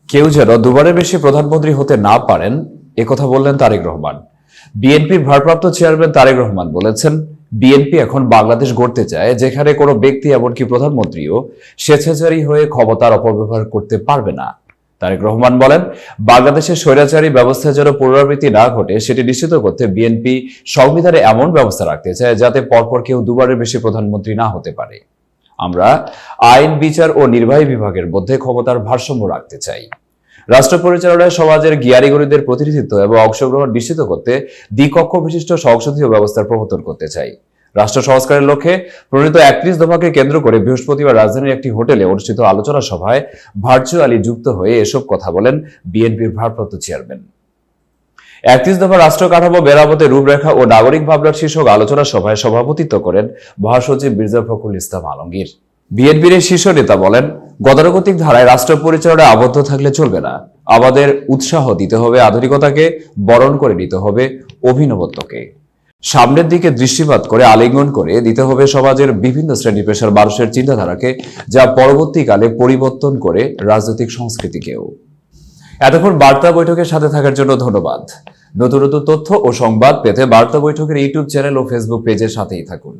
কেউ যেন দুবারের বেশি প্রধানমন্ত্রী হতে না পারেন, একথা বললেন তারেক রহমান। বিএনপির ভারপ্রাপ্ত চেয়ারম্যান তারেক রহমান বলেছেন, বিএনপি এখন বাংলাদেশ গড়তে চায় যেখানে কোনো ব্যক্তি এমনকি প্রধানমন্ত্রীও স্বেচ্ছাচারী হয়ে ক্ষমতার অপব্যবহার করতে পারবে না। তারেক রহমান বলেন, বাংলাদেশের স্বৈরাচারী ব্যবস্থা যেন পুনরাবৃত্তি না ঘটে সেটি নিশ্চিত করতে বিএনপি সংবিধানে এমন ব্যবস্থা রাখতে চায় যাতে পরপর কেউ দুবারের বেশি প্রধানমন্ত্রী না হতে পারে। আমরা আইন, বিচার ও নির্বাহী বিভাগের মধ্যে ক্ষমতার ভারসাম্য রাখতে চাই। রাষ্ট্র পরিচালনায় সমাজের জ্ঞানীগুণীদের প্রতিনিধিত্ব এবং অংশগ্রহণ নিশ্চিত করতে দ্বিকক্ষ বিশিষ্ট সংসদীয় ব্যবস্থার প্রবর্তন করতে চাই। রাষ্ট্র সংস্কারের লক্ষ্যে প্রণীত ৩১ দফাকে কেন্দ্র করে বৃহস্পতিবার রাজধানীর একটি হোটেলে অনুষ্ঠিত আলোচনা সভায় ভার্চুয়ালি যুক্ত হয়ে এসব কথা বলেন বিএনপির ভারপ্রাপ্ত চেয়ারম্যান। ৩১ দফা রাষ্ট্র কাঠামো মেরামতে রূপরেখা ও নাগরিক ভাবনার শীর্ষক আলোচনা সভায় সভাপতিত্ব করেন মহাসচিব মির্জা ফখরুল ইসলাম আলমগীর। বিএনপির শীর্ষ নেতা বলেন, গতানুগতিক ধারায় রাষ্ট্র পরিচালনায় আবদ্ধ থাকলে চলবে না। আমাদের উৎসাহ দিতে হবে আধুনিকতাকে, বরণ করে নিতে হবে অভিনবত্বকে। সামনের দিকে দৃষ্টিপাত করে আলিঙ্গন করে দিতে হবে সমাজের বিভিন্ন শ্রেণী পেশার মানুষের চিন্তাধারাকে, যা পরবর্তীকালে পরিবর্তন করে রাজনৈতিক সংস্কৃতিকেও। এতক্ষণ বার্তা বৈঠকের সাথে থাকার জন্য ধন্যবাদ। নতুন নতুন তথ্য ও সংবাদ পেতে বার্তা বৈঠকের ইউটিউব চ্যানেল ও ফেসবুক পেজের সাথেই থাকুন।